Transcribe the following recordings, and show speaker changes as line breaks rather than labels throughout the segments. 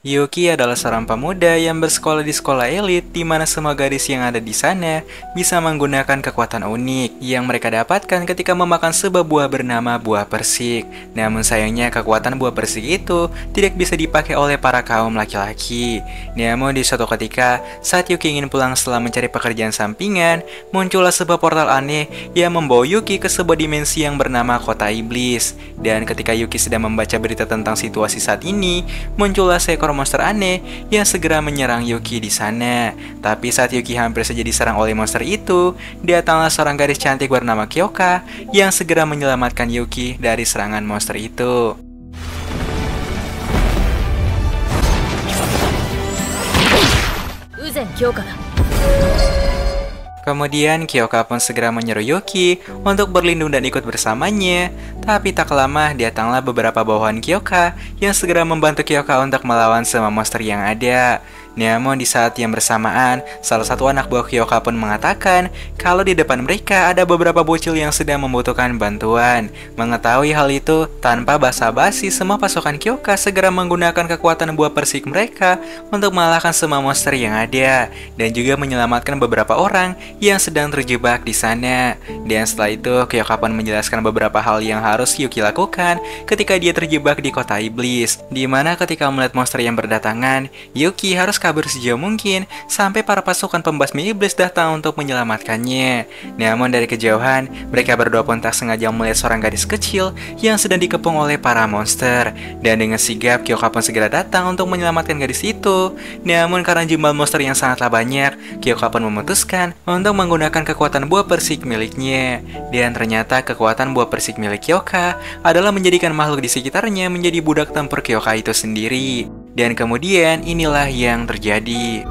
Yuki adalah seorang pemuda yang bersekolah di sekolah elit di mana semua gadis yang ada di sana bisa menggunakan kekuatan unik yang mereka dapatkan ketika memakan sebuah buah bernama buah persik. Namun sayangnya kekuatan buah persik itu tidak bisa dipakai oleh para kaum laki-laki. Namun di suatu ketika, saat Yuki ingin pulang setelah mencari pekerjaan sampingan, muncullah sebuah portal aneh yang membawa Yuki ke sebuah dimensi yang bernama Kota Iblis. Dan ketika Yuki sedang membaca berita tentang situasi saat ini, muncullah seekor monster aneh yang segera menyerang Yuki di sana. Tapi saat Yuki hampir saja diserang oleh monster itu, datanglah seorang gadis cantik bernama Kyoka yang segera menyelamatkan Yuki dari serangan monster itu. Kemudian Kyoka pun segera menyuruh Yuki untuk berlindung dan ikut bersamanya. Tapi tak lama datanglah beberapa bawahan Kyoka yang segera membantu Kyoka untuk melawan semua monster yang ada. Namun di saat yang bersamaan, salah satu anak buah Kyoka pun mengatakan kalau di depan mereka ada beberapa bocil yang sedang membutuhkan bantuan. Mengetahui hal itu, tanpa basa-basi semua pasukan Kyoka segera menggunakan kekuatan buah persik mereka untuk mengalahkan semua monster yang ada dan juga menyelamatkan beberapa orang yang sedang terjebak di sana. Dan setelah itu, Kyoka pun menjelaskan beberapa hal yang harus Yuki lakukan ketika dia terjebak di kota iblis, di mana ketika melihat monster yang berdatangan, Yuki harus kabur sejauh mungkin sampai para pasukan pembasmi iblis datang untuk menyelamatkannya. Namun dari kejauhan, mereka berdua pun tak sengaja melihat seorang gadis kecil yang sedang dikepung oleh para monster. Dan dengan sigap, Kyoka pun segera datang untuk menyelamatkan gadis itu. Namun karena jumlah monster yang sangatlah banyak, Kyoka pun memutuskan untuk menggunakan kekuatan buah persik miliknya. Dan ternyata kekuatan buah persik milik Kyoka adalah menjadikan makhluk di sekitarnya menjadi budak tempur Kyoka itu sendiri. Dan kemudian inilah yang terjadi.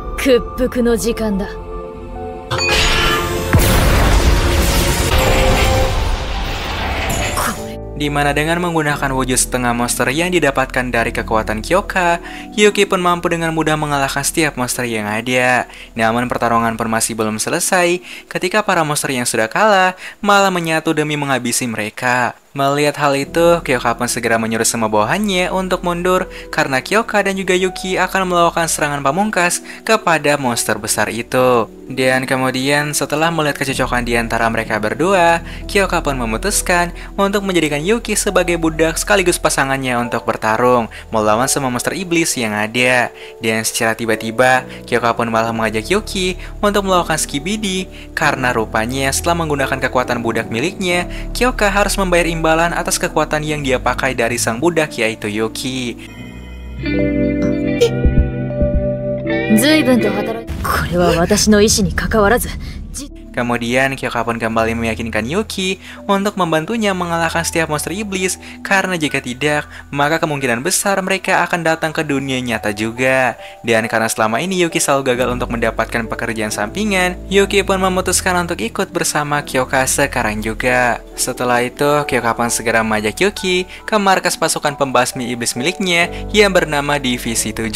Di mana dengan menggunakan wujud setengah monster yang didapatkan dari kekuatan Kyoka, Yuki pun mampu dengan mudah mengalahkan setiap monster yang ada. Namun pertarungan pun masih belum selesai ketika para monster yang sudah kalah malah menyatu demi menghabisi mereka. Melihat hal itu, Kyoka pun segera menyuruh semua bawahannya untuk mundur karena Kyoka dan juga Yuki akan melakukan serangan pamungkas kepada monster besar itu. Dan kemudian setelah melihat kecocokan di antara mereka berdua, Kyoka pun memutuskan untuk menjadikan Yuki sebagai budak sekaligus pasangannya untuk bertarung melawan semua monster iblis yang ada. Dan secara tiba-tiba, Kyoka pun malah mengajak Yuki untuk melakukan skibidi karena rupanya setelah menggunakan kekuatan budak miliknya, Kyoka harus membayar imbalan atas kekuatan yang dia pakai dari sang budak yaitu Yuki. Kemudian Kyoka pun kembali meyakinkan Yuki untuk membantunya mengalahkan setiap monster iblis karena jika tidak, maka kemungkinan besar mereka akan datang ke dunia nyata juga. Dan karena selama ini Yuki selalu gagal untuk mendapatkan pekerjaan sampingan, Yuki pun memutuskan untuk ikut bersama Kyoka sekarang juga. Setelah itu, Kyoka pun segera mengajak Yuki ke markas pasukan pembasmi iblis miliknya yang bernama Divisi 7.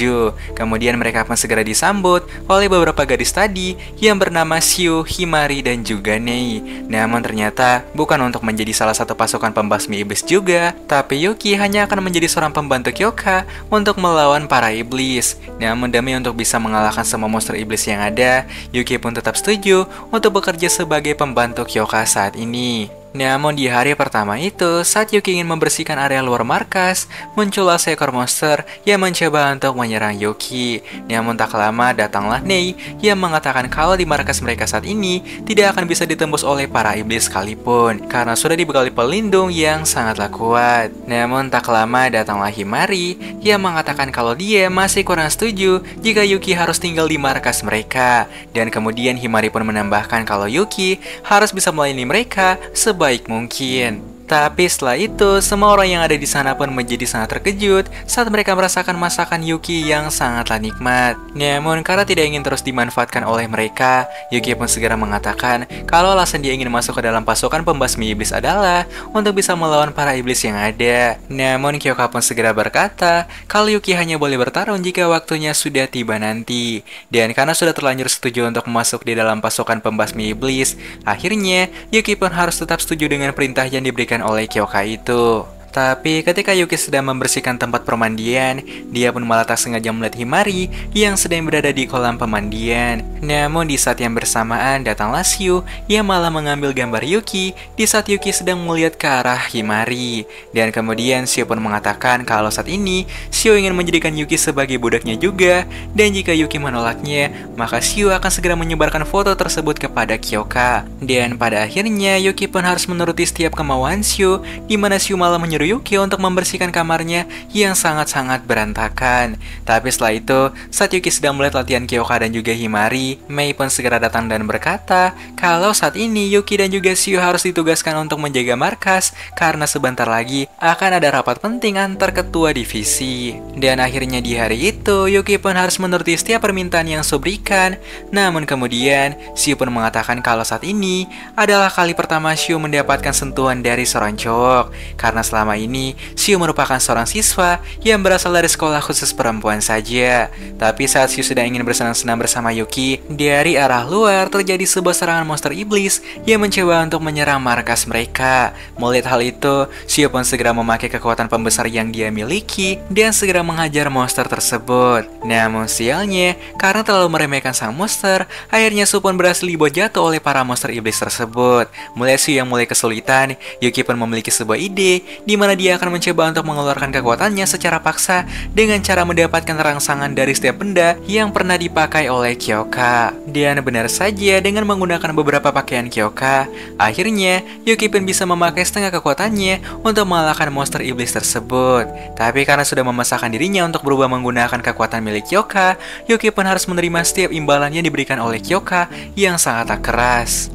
Kemudian mereka pun segera disambut oleh beberapa gadis tadi yang bernama Shiu, Himari, dan juga Nei. Namun ternyata bukan untuk menjadi salah satu pasukan pembasmi iblis juga, tapi Yuki hanya akan menjadi seorang pembantu Kyoka untuk melawan para iblis. Namun demi untuk bisa mengalahkan semua monster iblis yang ada, Yuki pun tetap setuju untuk bekerja sebagai pembantu Kyoka saat ini. Namun di hari pertama itu, saat Yuki ingin membersihkan area luar markas, muncullah seekor monster yang mencoba untuk menyerang Yuki. Namun tak lama datanglah Nei yang mengatakan kalau di markas mereka saat ini tidak akan bisa ditembus oleh para iblis sekalipun karena sudah dibekali pelindung yang sangatlah kuat. Namun tak lama datanglah Himari yang mengatakan kalau dia masih kurang setuju jika Yuki harus tinggal di markas mereka. Dan kemudian Himari pun menambahkan kalau Yuki harus bisa melayani mereka sebaik mungkin. Tapi setelah itu, semua orang yang ada di sana pun menjadi sangat terkejut saat mereka merasakan masakan Yuki yang sangatlah nikmat. Namun karena tidak ingin terus dimanfaatkan oleh mereka, Yuki pun segera mengatakan kalau alasan dia ingin masuk ke dalam pasukan pembasmi iblis adalah untuk bisa melawan para iblis yang ada. Namun Kyoka pun segera berkata kalau Yuki hanya boleh bertarung jika waktunya sudah tiba nanti. Dan karena sudah terlanjur setuju untuk masuk di dalam pasukan pembasmi iblis, akhirnya Yuki pun harus tetap setuju dengan perintah yang diberikan oleh Kyoka itu. Tapi ketika Yuki sedang membersihkan tempat permandian, dia pun malah tak sengaja melihat Himari yang sedang berada di kolam pemandian. Namun di saat yang bersamaan datanglah Shio yang malah mengambil gambar Yuki di saat Yuki sedang melihat ke arah Himari. Dan kemudian Shio pun mengatakan kalau saat ini Shio ingin menjadikan Yuki sebagai budaknya juga, dan jika Yuki menolaknya, maka Shio akan segera menyebarkan foto tersebut kepada Kyoka. Dan pada akhirnya Yuki pun harus menuruti setiap kemauan Shio, di mana Shio malah menyuruh Yuki untuk membersihkan kamarnya yang sangat-sangat berantakan. Tapi setelah itu, saat Yuki sedang melihat latihan Kyoka dan juga Himari, Mei pun segera datang dan berkata kalau saat ini Yuki dan juga Shio harus ditugaskan untuk menjaga markas karena sebentar lagi akan ada rapat penting antar ketua divisi. Dan akhirnya di hari itu, Yuki pun harus menuruti setiap permintaan yang Shio berikan. Namun kemudian, Shio pun mengatakan kalau saat ini adalah kali pertama Shio mendapatkan sentuhan dari seorang cowok, karena selama ini Shio merupakan seorang siswa yang berasal dari sekolah khusus perempuan saja. Tapi saat Shio sedang ingin bersenang-senang bersama Yuki, dari arah luar terjadi sebuah serangan monster iblis yang mencoba untuk menyerang markas mereka. Melihat hal itu, Shio pun segera memakai kekuatan pembesar yang dia miliki dan segera menghajar monster tersebut. Namun sialnya, karena terlalu meremehkan sang monster, akhirnya Shio pun berhasil dibuat jatuh oleh para monster iblis tersebut. Melihat Shio yang mulai kesulitan, Yuki pun memiliki sebuah ide di mana dia akan mencoba untuk mengeluarkan kekuatannya secara paksa dengan cara mendapatkan rangsangan dari setiap benda yang pernah dipakai oleh Kyoka. Dan benar saja, dengan menggunakan beberapa pakaian Kyoka, akhirnya Yuki pun bisa memakai setengah kekuatannya untuk mengalahkan monster iblis tersebut. Tapi karena sudah memaksakan dirinya untuk berubah menggunakan kekuatan milik Kyoka, Yuki pun harus menerima setiap imbalan yang diberikan oleh Kyoka yang sangat keras.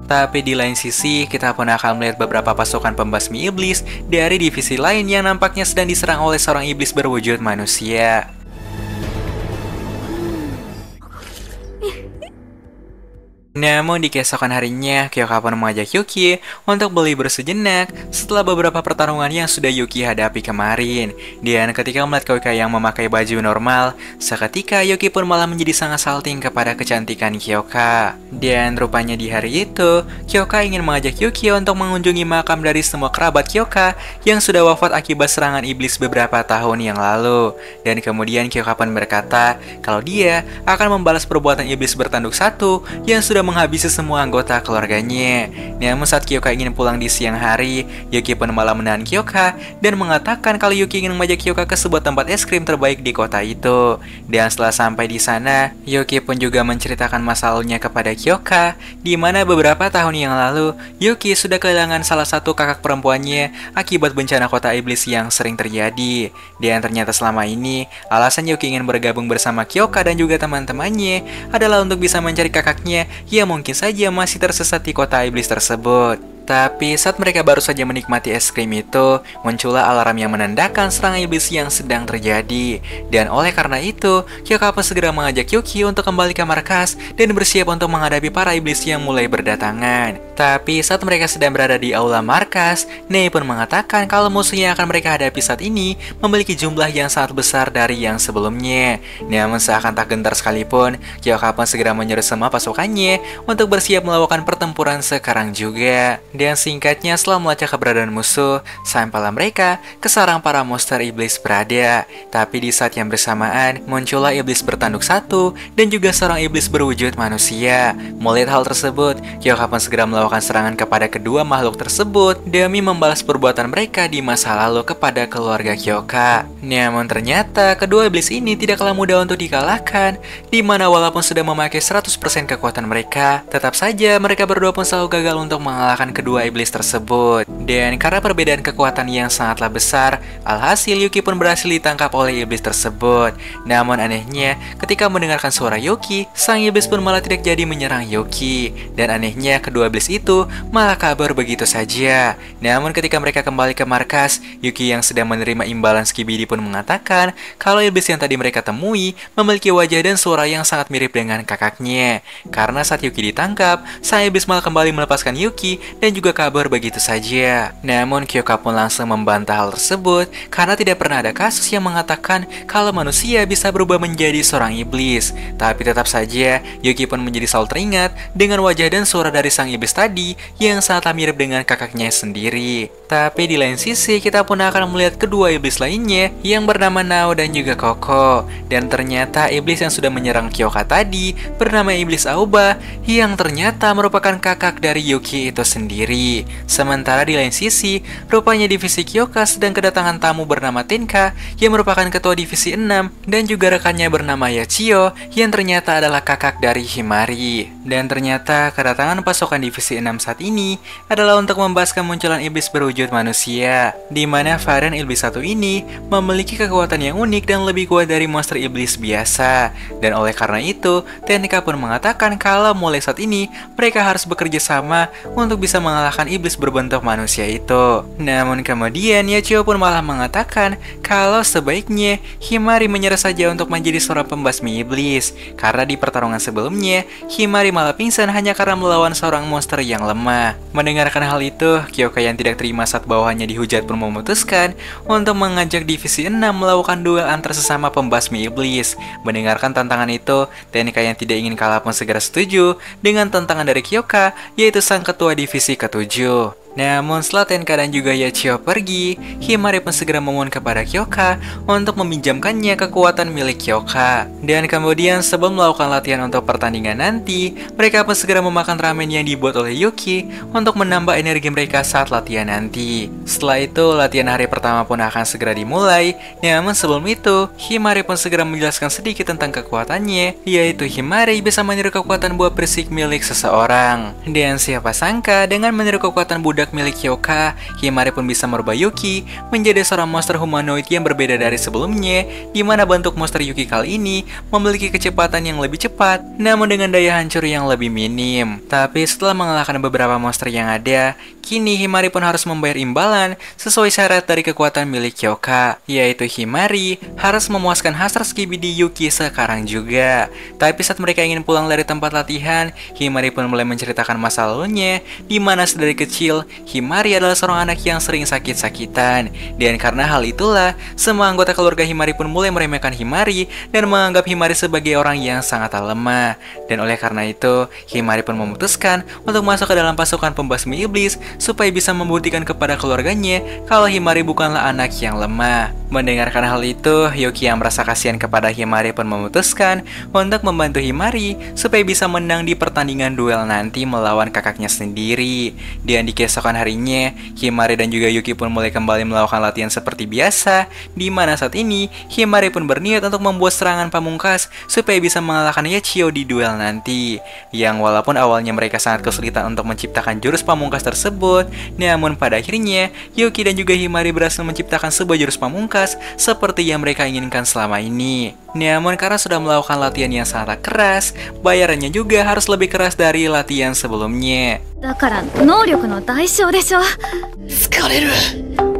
Tapi di lain sisi, kita pun akan melihat beberapa pasukan pembasmi iblis dari divisi lain yang nampaknya sedang diserang oleh seorang iblis berwujud manusia. Namun di keesokan harinya, Kyoka pun mengajak Yuki untuk berlibur sejenak setelah beberapa pertarungan yang sudah Yuki hadapi kemarin. Dan ketika melihat Kyoka yang memakai baju normal, seketika Yuki pun malah menjadi sangat salting kepada kecantikan Kyoka. Dan rupanya di hari itu, Kyoka ingin mengajak Yuki untuk mengunjungi makam dari semua kerabat Kyoka yang sudah wafat akibat serangan iblis beberapa tahun yang lalu. Dan kemudian Kyoka pun berkata kalau dia akan membalas perbuatan iblis bertanduk satu yang sudah menghabisi semua anggota keluarganya. Namun saat Kyoka ingin pulang di siang hari, Yuki pun malah menahan Kyoka dan mengatakan kalau Yuki ingin mengajak Kyoka ke sebuah tempat es krim terbaik di kota itu. Dan setelah sampai di sana, Yuki pun juga menceritakan masa lalunya kepada Kyoka, di mana beberapa tahun yang lalu Yuki sudah kehilangan salah satu kakak perempuannya akibat bencana kota iblis yang sering terjadi. Dan ternyata selama ini alasan Yuki ingin bergabung bersama Kyoka dan juga teman-temannya adalah untuk bisa mencari kakaknya yang mungkin saja masih tersesat di kota iblis tersebut. Tapi saat mereka baru saja menikmati es krim itu, muncullah alarm yang menandakan serangan iblis yang sedang terjadi. Dan oleh karena itu, Kyoka pun segera mengajak Yuki untuk kembali ke markas dan bersiap untuk menghadapi para iblis yang mulai berdatangan. Tapi saat mereka sedang berada di aula markas, Nei pun mengatakan kalau musuh yang akan mereka hadapi saat ini memiliki jumlah yang sangat besar dari yang sebelumnya. Namun seakan tak gentar sekalipun, Kyoka pun segera menyuruh semua pasukannya untuk bersiap melakukan pertempuran sekarang juga. Dan singkatnya, setelah melacak keberadaan musuh, sampailah mereka ke sarang para monster iblis berada. Tapi di saat yang bersamaan, muncullah iblis bertanduk satu dan juga seorang iblis berwujud manusia. Melihat hal tersebut, Kyoka pun segera melakukan serangan kepada kedua makhluk tersebut demi membalas perbuatan mereka di masa lalu kepada keluarga Kyoka. Namun ternyata, kedua iblis ini tidak kalah mudah untuk dikalahkan, di mana walaupun sudah memakai 100% kekuatan mereka, tetap saja mereka berdua pun selalu gagal untuk mengalahkan kedua iblis tersebut. Dan karena perbedaan kekuatan yang sangatlah besar, alhasil Yuki pun berhasil ditangkap oleh iblis tersebut. Namun anehnya, ketika mendengarkan suara Yuki, sang iblis pun malah tidak jadi menyerang Yuki. Dan anehnya, kedua iblis itu malah kabur begitu saja. Namun ketika mereka kembali ke markas, Yuki yang sedang menerima imbalan Skibidi pun mengatakan kalau iblis yang tadi mereka temui memiliki wajah dan suara yang sangat mirip dengan kakaknya. Karena saat Yuki ditangkap, sang iblis malah kembali melepaskan Yuki dan juga kabur begitu saja. Namun Kyoka pun langsung membantah hal tersebut karena tidak pernah ada kasus yang mengatakan kalau manusia bisa berubah menjadi seorang iblis. Tapi tetap saja Yuki pun menjadi selalu teringat dengan wajah dan suara dari sang iblis tadi yang sangatlah mirip dengan kakaknya sendiri. Tapi di lain sisi kita pun akan melihat kedua iblis lainnya yang bernama Nao dan juga Koko. Dan ternyata iblis yang sudah menyerang Kyoka tadi bernama iblis Aoba yang ternyata merupakan kakak dari Yuki itu sendiri. Sementara di lain sisi, rupanya divisi Kyoka sedang kedatangan tamu bernama Tenka yang merupakan ketua divisi 6 dan juga rekannya bernama Yachio yang ternyata adalah kakak dari Himari. Dan ternyata kedatangan pasukan divisi 6 saat ini adalah untuk membahas kemunculan iblis berwujud manusia, di mana varian iblis satu ini memiliki kekuatan yang unik dan lebih kuat dari monster iblis biasa. Dan oleh karena itu, Tenka pun mengatakan kalau mulai saat ini mereka harus bekerja sama untuk bisa mengalahkan iblis berbentuk manusia itu. Namun kemudian Yachio pun malah mengatakan kalau sebaiknya Himari menyerah saja untuk menjadi seorang pembasmi iblis, karena di pertarungan sebelumnya Himari malah pingsan hanya karena melawan seorang monster yang lemah. Mendengarkan hal itu, Kyoka yang tidak terima saat bawahannya dihujat pun memutuskan untuk mengajak divisi 6 melakukan duel antar sesama pembasmi iblis. Mendengarkan tantangan itu, Tenka yang tidak ingin kalah pun segera setuju dengan tantangan dari Kyoka, yaitu sang ketua divisi ke-7. Namun setelah Tenka dan juga Yachio pergi, Himari pun segera memohon kepada Kyoka untuk meminjamkannya kekuatan milik Kyoka. Dan kemudian sebelum melakukan latihan untuk pertandingan nanti, mereka pun segera memakan ramen yang dibuat oleh Yuki untuk menambah energi mereka saat latihan nanti. Setelah itu, latihan hari pertama pun akan segera dimulai. Namun sebelum itu, Himari pun segera menjelaskan sedikit tentang kekuatannya, yaitu Himari bisa meniru kekuatan buah bersih milik seseorang. Dan siapa sangka dengan meniru kekuatan budak milik Kyoka, Himari pun bisa merubah Yuki menjadi seorang monster humanoid yang berbeda dari sebelumnya, di mana bentuk monster Yuki kali ini memiliki kecepatan yang lebih cepat, namun dengan daya hancur yang lebih minim. Tapi setelah mengalahkan beberapa monster yang ada, kini Himari pun harus membayar imbalan sesuai syarat dari kekuatan milik Kyoka, yaitu Himari harus memuaskan hasrat Skibidi Yuki sekarang juga. Tapi saat mereka ingin pulang dari tempat latihan, Himari pun mulai menceritakan masa lalunya, di mana sedari kecil Himari adalah seorang anak yang sering sakit-sakitan. Dan karena hal itulah, semua anggota keluarga Himari pun mulai meremehkan Himari dan menganggap Himari sebagai orang yang sangat lemah. Dan oleh karena itu, Himari pun memutuskan untuk masuk ke dalam pasukan pembasmi iblis supaya bisa membuktikan kepada keluarganya kalau Himari bukanlah anak yang lemah. Mendengarkan hal itu, Yuki yang merasa kasihan kepada Himari pun memutuskan untuk membantu Himari supaya bisa menang di pertandingan duel nanti melawan kakaknya sendiri. Dan di keesokan harinya, Himari dan juga Yuki pun mulai kembali melakukan latihan seperti biasa, di mana saat ini Himari pun berniat untuk membuat serangan pamungkas supaya bisa mengalahkan Yachio di duel nanti. Yang walaupun awalnya mereka sangat kesulitan untuk menciptakan jurus pamungkas tersebut, namun pada akhirnya Yuki dan juga Himari berhasil menciptakan sebuah jurus pamungkas seperti yang mereka inginkan selama ini. Namun karena sudah melakukan latihan yang sangat keras, bayarannya juga harus lebih keras dari latihan sebelumnya.
だから能力の代償でしょ。疲れる。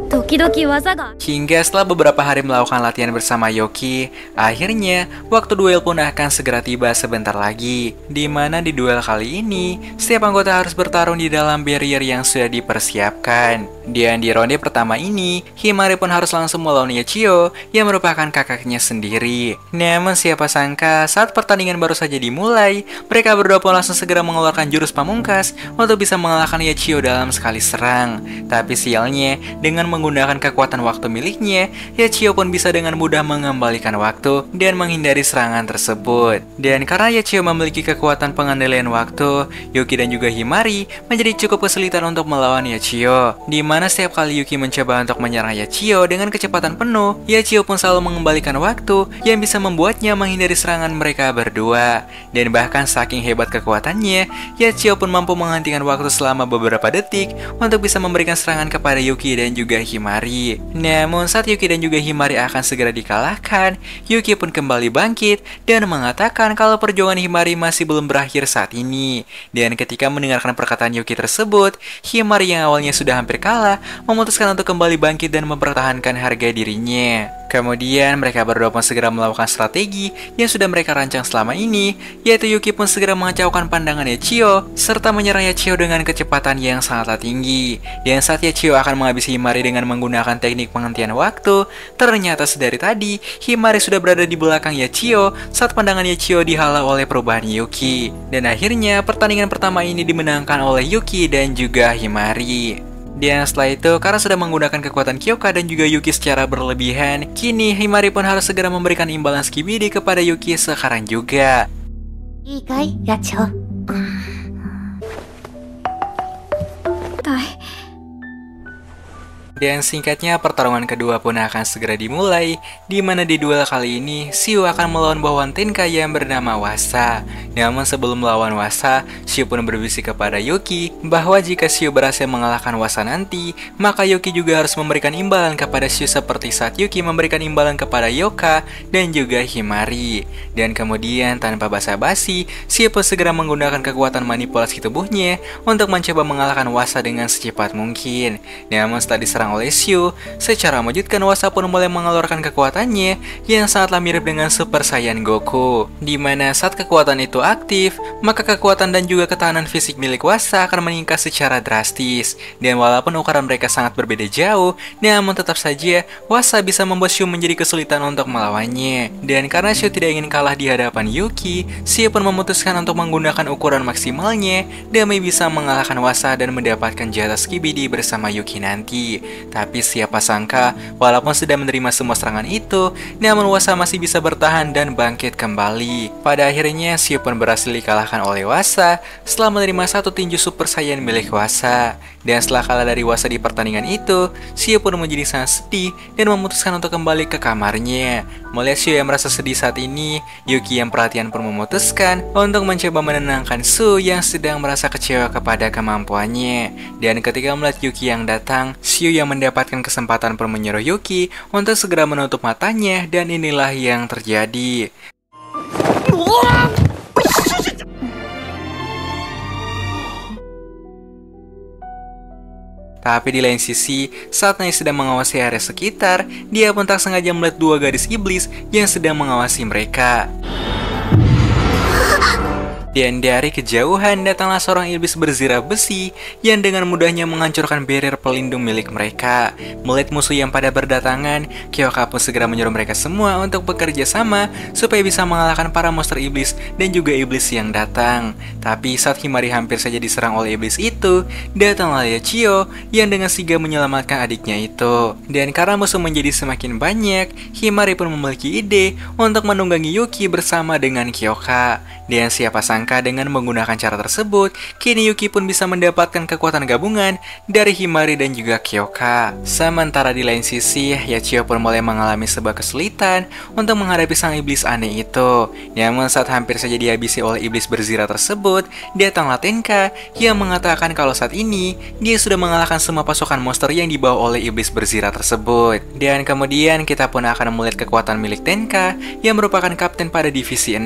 時々技が
Hingga setelah beberapa hari melakukan latihan bersama Yuki, akhirnya waktu duel pun akan segera tiba sebentar lagi. Di mana di duel kali ini, setiap anggota harus bertarung di dalam barrier yang sudah dipersiapkan. Dan di ronde pertama ini, Himari pun harus langsung melawan Yachio yang merupakan kakaknya sendiri. Namun siapa sangka saat pertandingan baru saja dimulai, mereka berdua pun langsung segera mengeluarkan jurus pamungkas untuk bisa mengalahkan Yachio dalam sekali serang. Tapi sialnya, dengan menggunakan kekuatan waktu miliknya, Yachio pun bisa dengan mudah mengembalikan waktu dan menghindari serangan tersebut. Dan karena Yachio memiliki kekuatan pengendalian waktu, Yuki dan juga Himari menjadi cukup kesulitan untuk melawan Yachio. Di mana setiap kali Yuki mencoba untuk menyerang Yachio dengan kecepatan penuh, Yachio pun selalu mengembalikan waktu yang bisa membuatnya menghindari serangan mereka berdua. Dan bahkan saking hebat kekuatannya, Yachio pun mampu menghentikan waktu selama beberapa detik untuk bisa memberikan serangan kepada Yuki dan juga Himari. Namun saat Yuki dan juga Himari akan segera dikalahkan, Yuki pun kembali bangkit dan mengatakan kalau perjuangan Himari masih belum berakhir saat ini. Dan ketika mendengarkan perkataan Yuki tersebut, Himari yang awalnya sudah hampir kalah kalah, memutuskan untuk kembali bangkit dan mempertahankan harga dirinya. Kemudian mereka berdua pun segera melakukan strategi yang sudah mereka rancang selama ini, yaitu Yuki pun segera mengacaukan pandangan Yachio, serta menyerang Yachio dengan kecepatan yang sangatlah tinggi. Dan saat Yachio akan menghabisi Himari dengan menggunakan teknik penghentian waktu, ternyata sedari tadi, Himari sudah berada di belakang Yachio saat pandangan Yachio dihalau oleh perubahan Yuki. Dan akhirnya, pertandingan pertama ini dimenangkan oleh Yuki dan juga Himari. Dan setelah itu, karena sudah menggunakan kekuatan Kyoka dan juga Yuki secara berlebihan, kini Himari pun harus segera memberikan imbalan Skibidi kepada Yuki sekarang juga.
Ikai, Yachio.
Dan singkatnya, pertarungan kedua pun akan segera dimulai, di mana di duel kali ini, Shio akan melawan bawahan Tenka yang bernama Wasa. Namun sebelum melawan Wasa, Shio pun berbisik kepada Yuki bahwa jika Shio berhasil mengalahkan Wasa nanti, maka Yuki juga harus memberikan imbalan kepada Shio seperti saat Yuki memberikan imbalan kepada Yoka dan juga Himari. Dan kemudian tanpa basa-basi, Shio pun segera menggunakan kekuatan manipulasi tubuhnya untuk mencoba mengalahkan Wasa dengan secepat mungkin. Namun setelah diserang oleh Shio, secara mengejutkan Wasa pun mulai mengeluarkan kekuatannya yang sangatlah mirip dengan Super Saiyan Goku, di mana saat kekuatan itu aktif, maka kekuatan dan juga ketahanan fisik milik Wasa akan meningkat secara drastis. Dan walaupun ukuran mereka sangat berbeda jauh, namun tetap saja Wasa bisa membuat Shio menjadi kesulitan untuk melawannya. Dan karena Shio tidak ingin kalah di hadapan Yuki, Shio pun memutuskan untuk menggunakan ukuran maksimalnya demi bisa mengalahkan Wasa dan mendapatkan jatah Skibidi bersama Yuki nanti. Tapi siapa sangka, walaupun sudah menerima semua serangan itu, namun Wasa masih bisa bertahan dan bangkit kembali. Pada akhirnya, Shio pun berhasil dikalahkan oleh Wasa setelah menerima satu tinju Super Saiyan milik Wasa. Dan setelah kalah dari Wasa di pertandingan itu, Shio pun menjadi sangat sedih dan memutuskan untuk kembali ke kamarnya. Melihat Shio yang merasa sedih saat ini, Yuki yang perhatian pun memutuskan untuk mencoba menenangkan Su yang sedang merasa kecewa kepada kemampuannya. Dan ketika melihat Yuki yang datang, Shio yang mendapatkan kesempatan pun menyuruh Yuki untuk segera menutup matanya, dan inilah yang terjadi. Tapi di lain sisi, saat Nai sedang mengawasi area sekitar, dia pun tak sengaja melihat dua gadis iblis yang sedang mengawasi mereka. Dan dari kejauhan datanglah seorang iblis berzirah besi yang dengan mudahnya menghancurkan barrier pelindung milik mereka. Melihat musuh yang pada berdatangan, Kyoka pun segera menyuruh mereka semua untuk bekerja sama supaya bisa mengalahkan para monster iblis dan juga iblis yang datang. Tapi saat Himari hampir saja diserang oleh iblis itu, datanglah Yachio yang dengan sigap menyelamatkan adiknya itu. Dan karena musuh menjadi semakin banyak, Himari pun memiliki ide untuk menunggangi Yuki bersama dengan Kyoka. Dan siapa sangka dengan menggunakan cara tersebut, kini Yuki pun bisa mendapatkan kekuatan gabungan dari Himari dan juga Kyoka. Sementara di lain sisi, Yachio pun mulai mengalami sebuah kesulitan untuk menghadapi sang iblis aneh itu. Namun saat hampir saja dihabisi oleh iblis berzirah tersebut, datanglah Tenka yang mengatakan kalau saat ini dia sudah mengalahkan semua pasukan monster yang dibawa oleh iblis berzirah tersebut. Dan kemudian kita pun akan melihat kekuatan milik Tenka yang merupakan kapten pada divisi 6.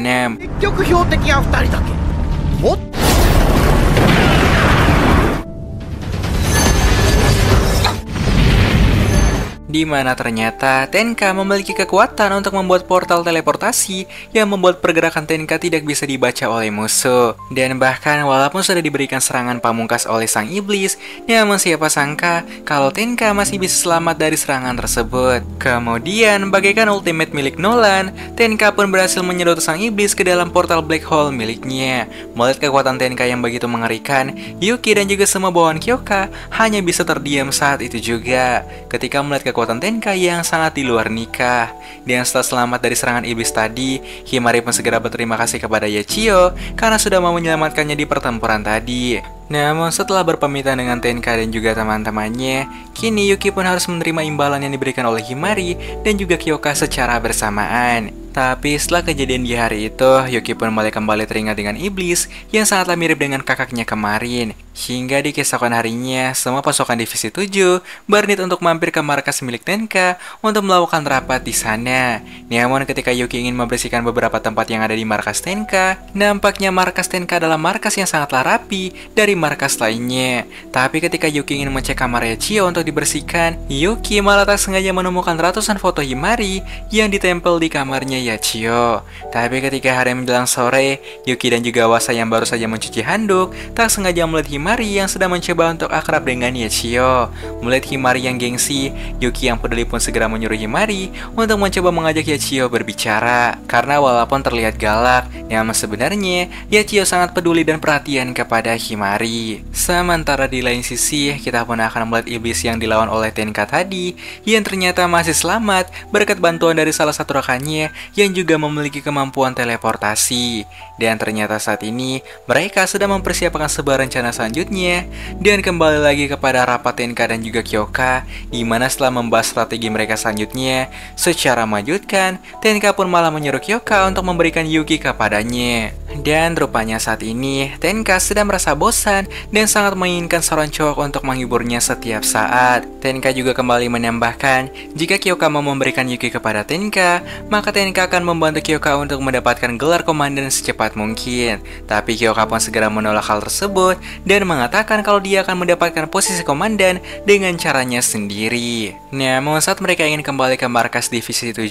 Di mana ternyata Tenka memiliki kekuatan untuk membuat portal teleportasi yang membuat pergerakan Tenka tidak bisa dibaca oleh musuh. Dan bahkan walaupun sudah diberikan serangan pamungkas oleh sang iblis, namun siapa sangka kalau Tenka masih bisa selamat dari serangan tersebut. Kemudian bagaikan ultimate milik Nolan, Tenka pun berhasil menyedot sang iblis ke dalam portal black hole miliknya. Melihat kekuatan Tenka yang begitu mengerikan, Yuki dan juga semua bawahan Kyoka hanya bisa terdiam saat itu juga ketika melihat kekuatan Tenka yang sangat di luar nikah. Dan setelah selamat dari serangan iblis tadi, Himari pun segera berterima kasih kepada Yachio karena sudah mau menyelamatkannya di pertempuran tadi. Namun setelah berpamitan dengan Tenka dan juga teman-temannya, kini Yuki pun harus menerima imbalan yang diberikan oleh Himari dan juga Kyoka secara bersamaan. Tapi setelah kejadian di hari itu, Yuki pun mulai kembali teringat dengan iblis yang sangatlah mirip dengan kakaknya kemarin. Hingga di keesokan harinya, semua pasukan divisi 7 bernit untuk mampir ke markas milik Tenka untuk melakukan rapat di sana. Namun ketika Yuki ingin membersihkan beberapa tempat yang ada di markas Tenka, nampaknya markas Tenka adalah markas yang sangatlah rapi dari markas lainnya. Tapi ketika Yuki ingin mengecek kamarnya Chio untuk dibersihkan, Yuki malah tak sengaja menemukan ratusan foto Himari yang ditempel di kamarnya Yachio. Tapi ketika hari menjelang sore, Yuki dan juga Wasa yang baru saja mencuci handuk tak sengaja melihat Himari yang sedang mencoba untuk akrab dengan Yachio. Melihat Himari yang gengsi, Yuki yang peduli pun segera menyuruh Himari untuk mencoba mengajak Yachio berbicara. Karena walaupun terlihat galak, namun sebenarnya Yachio sangat peduli dan perhatian kepada Himari. Sementara di lain sisi, kita pun akan melihat iblis yang dilawan oleh Tenka tadi yang ternyata masih selamat berkat bantuan dari salah satu rekannya yang juga memiliki kemampuan teleportasi. Dan ternyata saat ini mereka sedang mempersiapkan sebuah rencana selanjutnya. Dan kembali lagi kepada rapat Tenka dan juga Kyoka, di mana setelah membahas strategi mereka selanjutnya, secara mengejutkan, Tenka pun malah menyuruh Kyoka untuk memberikan Yuki kepadanya. Dan rupanya saat ini Tenka sedang merasa bosan dan sangat menginginkan seorang cowok untuk menghiburnya setiap saat. Tenka juga kembali menambahkan, jika Kyoka mau memberikan Yuki kepada Tenka, maka Tenka akan membantu Kyoka untuk mendapatkan gelar komandan secepat mungkin. Tapi Kyoka pun segera menolak hal tersebut dan mengatakan kalau dia akan mendapatkan posisi komandan dengan caranya sendiri. Namun saat mereka ingin kembali ke markas divisi 7,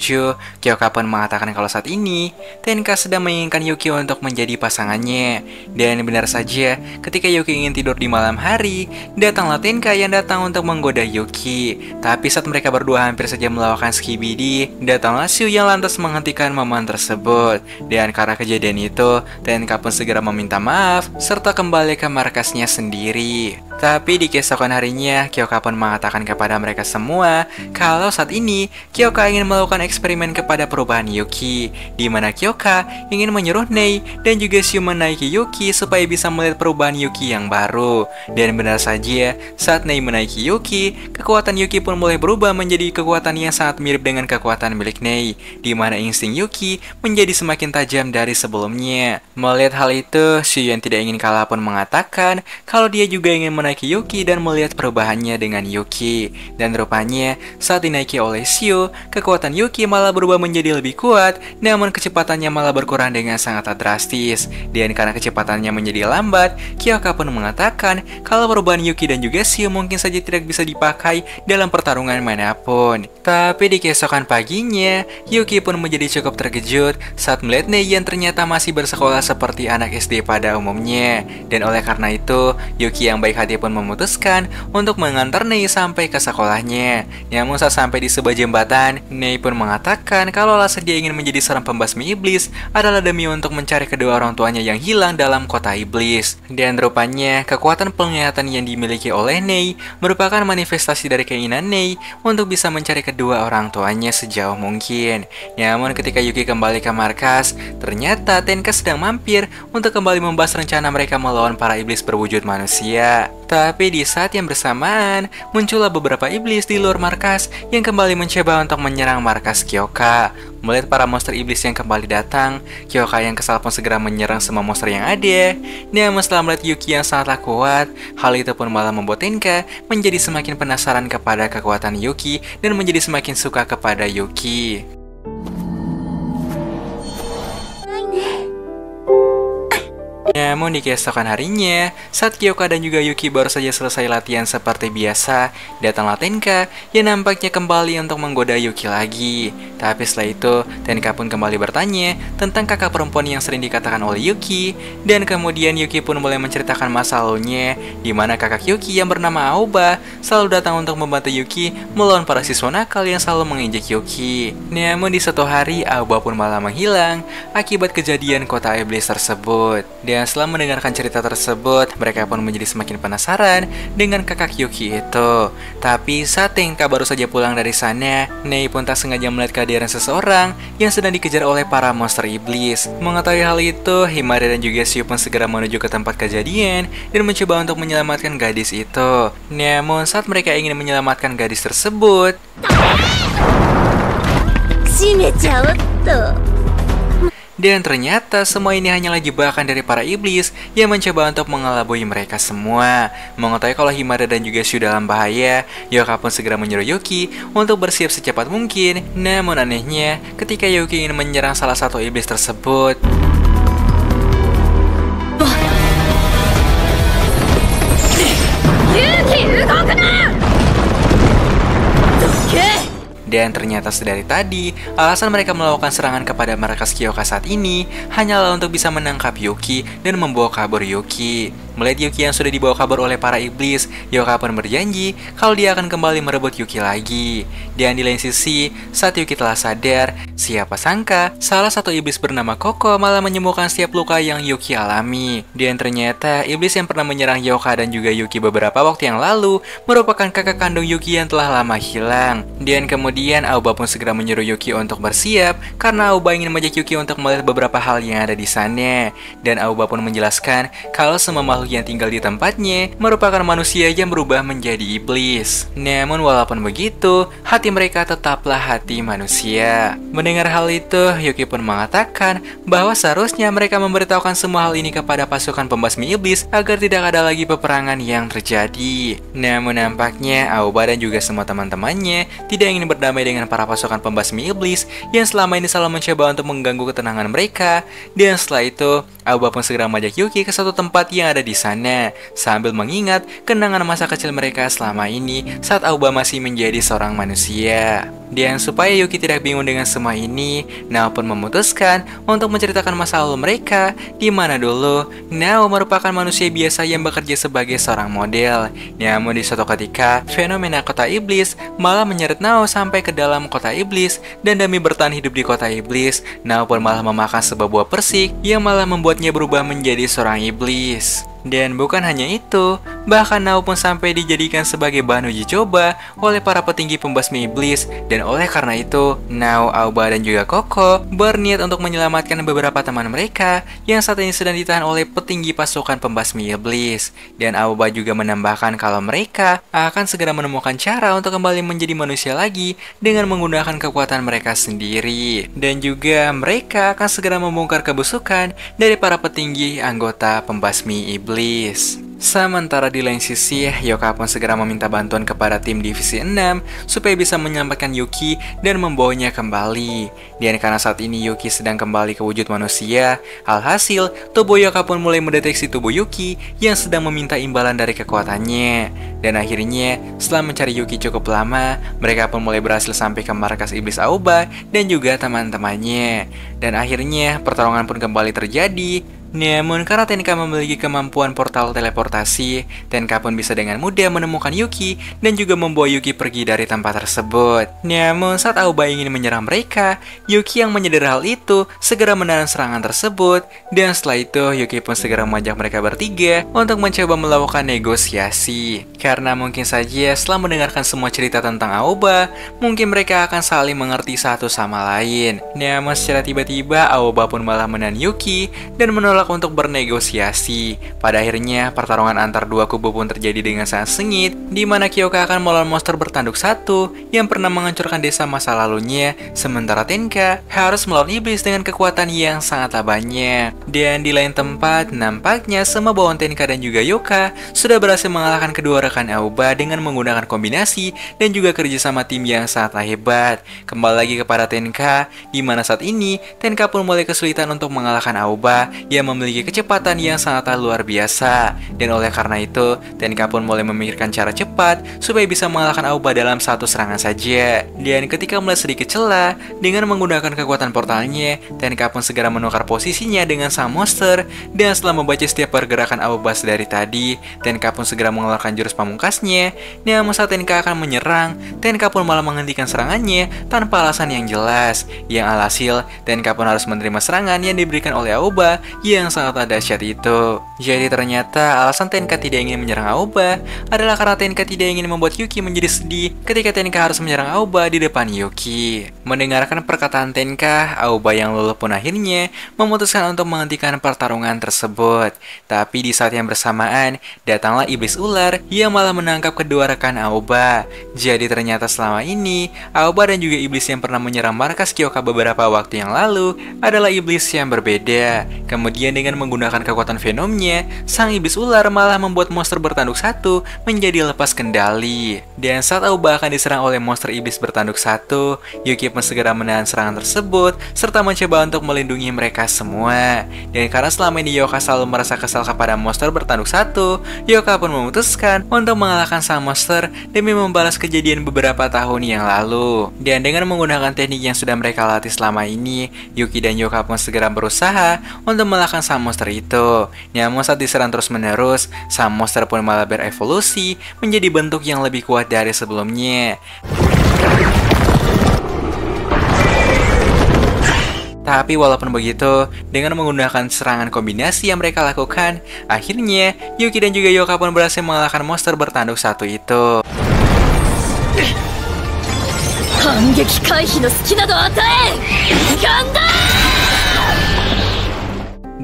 Kyoka pun mengatakan kalau saat ini Tenka sedang menginginkan Yuki untuk menjadi pasangannya. Dan benar saja, ketika Yuki ingin tidur di malam hari, datanglah Tenka yang datang untuk menggoda Yuki. Tapi saat mereka berdua hampir saja melakukan skibidi, datanglah Xiu yang lantas menghentikan momen tersebut. Dan karena kejadian itu, Tenka pun segera meminta maaf serta kembali ke markasnya sendiri. Tapi di keesokan harinya, Kyoka pun mengatakan kepada mereka semua kalau saat ini Kyoka ingin melakukan eksperimen kepada perubahan Yuki, di mana Kyoka ingin menyuruh Nei dan juga Xiu menaiki Yuki supaya bisa melihat perubahan Yuki yang baru. Dan benar saja, saat Nei menaiki Yuki, kekuatan Yuki pun mulai berubah menjadi kekuatan yang sangat mirip dengan kekuatan milik Nei, di mana insting Yuki menjadi semakin tajam dari sebelumnya. Melihat hal itu, Xiu yang tidak ingin kalah pun mengatakan kalau dia juga ingin menaiki Yuki dan melihat perubahannya dengan Yuki. Dan rupanya saat dinaiki oleh Xiu, kekuatan Yuki malah berubah menjadi lebih kuat, namun kecepatannya malah berkurang dengan sangat drastis. Dan karena kecepatannya menjadi lambat, Kyoka pun mengatakan kalau perubahan Yuki dan juga Xiu mungkin saja tidak bisa dipakai dalam pertarungan manapun. Tapi di keesokan paginya, Yuki pun menjadi cukup terkejut saat melihat Nei yang ternyata masih bersekolah seperti anak SD pada umumnya. Dan oleh karena itu, Yuki yang baik hati pun memutuskan untuk mengantar Nei sampai ke sekolahnya. Namun saat sampai di sebuah jembatan, Nei pun mengatakan kalau alasan dia ingin menjadi seorang pembasmi iblis adalah demi untuk mencari kedua orang tuanya yang hilang dalam kota iblis. Dan rupanya kekuatan penglihatan yang dimiliki oleh Nei merupakan manifestasi dari keinginan Nei untuk bisa mencari kedua orang tuanya sejauh mungkin. Namun ketika Yuki kembali ke markas, ternyata Tenka sedang mampir untuk kembali membahas rencana mereka melawan para iblis berwujud manusia. Tapi di saat yang bersamaan, muncullah beberapa iblis di luar markas yang kembali mencoba untuk menyerang markas Kyoka. Melihat para monster iblis yang kembali datang, Kyoka yang kesal pun segera menyerang semua monster yang ada. Namun setelah melihat Yuki yang sangatlah kuat, hal itu pun malah membuat Tenka menjadi semakin penasaran kepada kekuatan Yuki dan menjadi semakin suka kepada Yuki. Namun di keesokan harinya, saat Kyoka dan juga Yuki baru saja selesai latihan seperti biasa, datanglah Tenka yang nampaknya kembali untuk menggoda Yuki lagi. Tapi setelah itu, Tenka pun kembali bertanya tentang kakak perempuan yang sering dikatakan oleh Yuki. Dan kemudian Yuki pun mulai menceritakan masa lalunya, di mana kakak Yuki yang bernama Aoba selalu datang untuk membantu Yuki melawan para siswa nakal yang selalu menginjak Yuki. Namun di suatu hari, Aoba pun malah menghilang akibat kejadian kota iblis tersebut. Dan setelah mendengarkan cerita tersebut, mereka pun menjadi semakin penasaran dengan kakak Yuki itu. Tapi saat Tenka baru saja pulang dari sana, Nei pun tak sengaja melihat kehadiran seseorang yang sedang dikejar oleh para monster iblis. Mengetahui hal itu, Himari dan juga Xiu pun segera menuju ke tempat kejadian dan mencoba untuk menyelamatkan gadis itu. Namun saat mereka ingin menyelamatkan gadis tersebut, dan ternyata semua ini hanyalah jebakan dari para iblis yang mencoba untuk mengelabui mereka semua. Mengetahui kalau Himari dan juga Xiu dalam bahaya, Kyoka pun segera menyuruh Yuki untuk bersiap secepat mungkin. Namun anehnya, ketika Yuki ingin menyerang salah satu iblis tersebut, Dan ternyata sedari tadi, alasan mereka melakukan serangan kepada markas Kyoka saat ini hanyalah untuk bisa menangkap Yuki dan membawa kabur Yuki. Melihat Yuki yang sudah dibawa kabur oleh para iblis, Yoka pun berjanji kalau dia akan kembali merebut Yuki lagi. Dan di lain sisi, saat Yuki telah sadar, siapa sangka salah satu iblis bernama Koko malah menyembuhkan setiap luka yang Yuki alami. Dan ternyata iblis yang pernah menyerang Yoka dan juga Yuki beberapa waktu yang lalu merupakan kakak kandung Yuki yang telah lama hilang. Dan kemudian Aoba pun segera menyuruh Yuki untuk bersiap karena Aoba ingin mengajak Yuki untuk melihat beberapa hal yang ada di sana. Dan Aoba pun menjelaskan kalau semua makhluk yang tinggal di tempatnya merupakan manusia yang berubah menjadi iblis. Namun walaupun begitu, hati mereka tetaplah hati manusia. Mendengar hal itu, Yuki pun mengatakan bahwa seharusnya mereka memberitahukan semua hal ini kepada pasukan pembasmi iblis agar tidak ada lagi peperangan yang terjadi. Namun nampaknya Aoba dan juga semua teman-temannya tidak ingin berdamai dengan para pasukan pembasmi iblis yang selama ini selalu mencoba untuk mengganggu ketenangan mereka. Dan setelah itu, Aoba pun segera mengajak Yuki ke suatu tempat yang ada di sana, sambil mengingat kenangan masa kecil mereka selama ini saat Aoba masih menjadi seorang manusia. Dan supaya Yuki tidak bingung dengan semua ini, Nao pun memutuskan untuk menceritakan masa lalu mereka, di mana dulu Nao merupakan manusia biasa yang bekerja sebagai seorang model. Namun di suatu ketika, fenomena kota iblis malah menyeret Nao sampai ke dalam kota iblis, dan demi bertahan hidup di kota iblis, Nao pun malah memakan sebuah buah persik yang malah membuatnya berubah menjadi seorang iblis. Dan bukan hanya itu, bahkan Nao pun sampai dijadikan sebagai bahan uji coba oleh para petinggi pembasmi iblis. Dan oleh karena itu, Nao, Aoba, dan juga Koko berniat untuk menyelamatkan beberapa teman mereka yang saat ini sedang ditahan oleh petinggi pasukan pembasmi iblis. Dan Aoba juga menambahkan kalau mereka akan segera menemukan cara untuk kembali menjadi manusia lagi dengan menggunakan kekuatan mereka sendiri. Dan juga mereka akan segera membongkar kebusukan dari para petinggi anggota pembasmi iblis. Sementara di lain sisi, Yoka pun segera meminta bantuan kepada tim divisi 6 supaya bisa menyelamatkan Yuki dan membawanya kembali. Dan karena saat ini Yuki sedang kembali ke wujud manusia, alhasil tubuh Yoka pun mulai mendeteksi tubuh Yuki yang sedang meminta imbalan dari kekuatannya. Dan akhirnya, setelah mencari Yuki cukup lama, mereka pun mulai berhasil sampai ke markas iblis Aoba dan juga teman-temannya. Dan akhirnya, pertarungan pun kembali terjadi. Namun karena Tenka memiliki kemampuan portal teleportasi, Tenka pun bisa dengan mudah menemukan Yuki dan juga membawa Yuki pergi dari tempat tersebut. Namun saat Aoba ingin menyerang mereka, Yuki yang menyadari hal itu segera menahan serangan tersebut. Dan setelah itu Yuki pun segera mengajak mereka bertiga untuk mencoba melakukan negosiasi. Karena mungkin saja setelah mendengarkan semua cerita tentang Aoba, mungkin mereka akan saling mengerti satu sama lain. Namun secara tiba-tiba Aoba pun malah menahan Yuki dan menolak untuk bernegosiasi. Pada akhirnya, pertarungan antar dua kubu pun terjadi dengan sangat sengit, di mana Kyoka akan melawan monster bertanduk satu yang pernah menghancurkan desa masa lalunya, sementara Tenka harus melawan iblis dengan kekuatan yang sangatlah banyak. Dan di lain tempat, nampaknya semua bawahan Tenka dan juga Yoka sudah berhasil mengalahkan kedua rekan Aoba dengan menggunakan kombinasi dan juga kerjasama tim yang sangatlah hebat. Kembali lagi kepada Tenka, di mana saat ini Tenka pun mulai kesulitan untuk mengalahkan Aoba yang memiliki kecepatan yang sangat luar biasa. Dan oleh karena itu, Tenka pun mulai memikirkan cara cepat supaya bisa mengalahkan Aoba dalam satu serangan saja. Dan ketika melihat sedikit celah, dengan menggunakan kekuatan portalnya, Tenka pun segera menukar posisinya dengan sang monster. Dan setelah membaca setiap pergerakan Aoba dari tadi, Tenka pun segera mengeluarkan jurus pamungkasnya. Namun saat Tenka akan menyerang, Tenka pun malah menghentikan serangannya tanpa alasan yang jelas. Yang alhasil, Tenka pun harus menerima serangan yang diberikan oleh Aoba yang sangat dahsyat itu. Jadi ternyata alasan Tenka tidak ingin menyerang Aoba adalah karena Tenka tidak ingin membuat Yuki menjadi sedih ketika Tenka harus menyerang Aoba di depan Yuki. Mendengarkan perkataan Tenka, Aoba yang luluh pun akhirnya memutuskan untuk menghentikan pertarungan tersebut. Tapi di saat yang bersamaan, datanglah iblis ular yang malah menangkap kedua rekan Aoba. Jadi ternyata selama ini, Aoba dan juga iblis yang pernah menyerang markas Kyoka beberapa waktu yang lalu adalah iblis yang berbeda. Kemudian Dan dengan menggunakan kekuatan Venomnya, sang iblis ular malah membuat monster bertanduk satu menjadi lepas kendali. Dan saat Aoba akan diserang oleh monster iblis bertanduk satu, Yuki pun segera menahan serangan tersebut serta mencoba untuk melindungi mereka semua. Dan karena selama ini Yoka selalu merasa kesal kepada monster bertanduk satu, Yoka pun memutuskan untuk mengalahkan sang monster demi membalas kejadian beberapa tahun yang lalu. Dan dengan menggunakan teknik yang sudah mereka latih selama ini, Yuki dan Yoka pun segera berusaha untuk mengalahkan sang monster itu. Namun saat diserang terus-menerus, sang monster pun malah berevolusi menjadi bentuk yang lebih kuat dari sebelumnya. Tapi walaupun begitu, dengan menggunakan serangan kombinasi yang mereka lakukan, akhirnya Yuki dan juga Yoka pun berhasil mengalahkan monster bertanduk satu itu.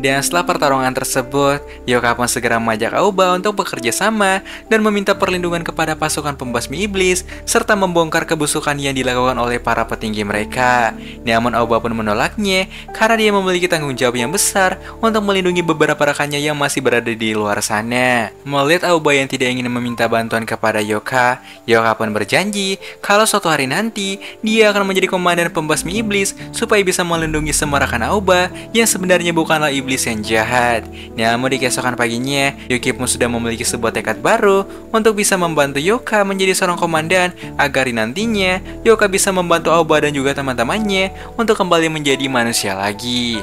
Dan setelah pertarungan tersebut, Yoka pun segera mengajak Aoba untuk bekerja sama dan meminta perlindungan kepada pasukan pembasmi iblis serta membongkar kebusukan yang dilakukan oleh para petinggi mereka. Namun Aoba pun menolaknya karena dia memiliki tanggung jawab yang besar untuk melindungi beberapa rekannya yang masih berada di luar sana. Melihat Aoba yang tidak ingin meminta bantuan kepada Yoka, Yoka pun berjanji kalau suatu hari nanti dia akan menjadi komandan pembasmi iblis supaya bisa melindungi semua rekan Aoba yang sebenarnya bukanlah iblis yang jahat. Namun di keesokan paginya, Yuki pun sudah memiliki sebuah tekad baru untuk bisa membantu Yoka menjadi seorang komandan agar nantinya Yoka bisa membantu Aoba dan juga teman-temannya untuk kembali menjadi manusia lagi.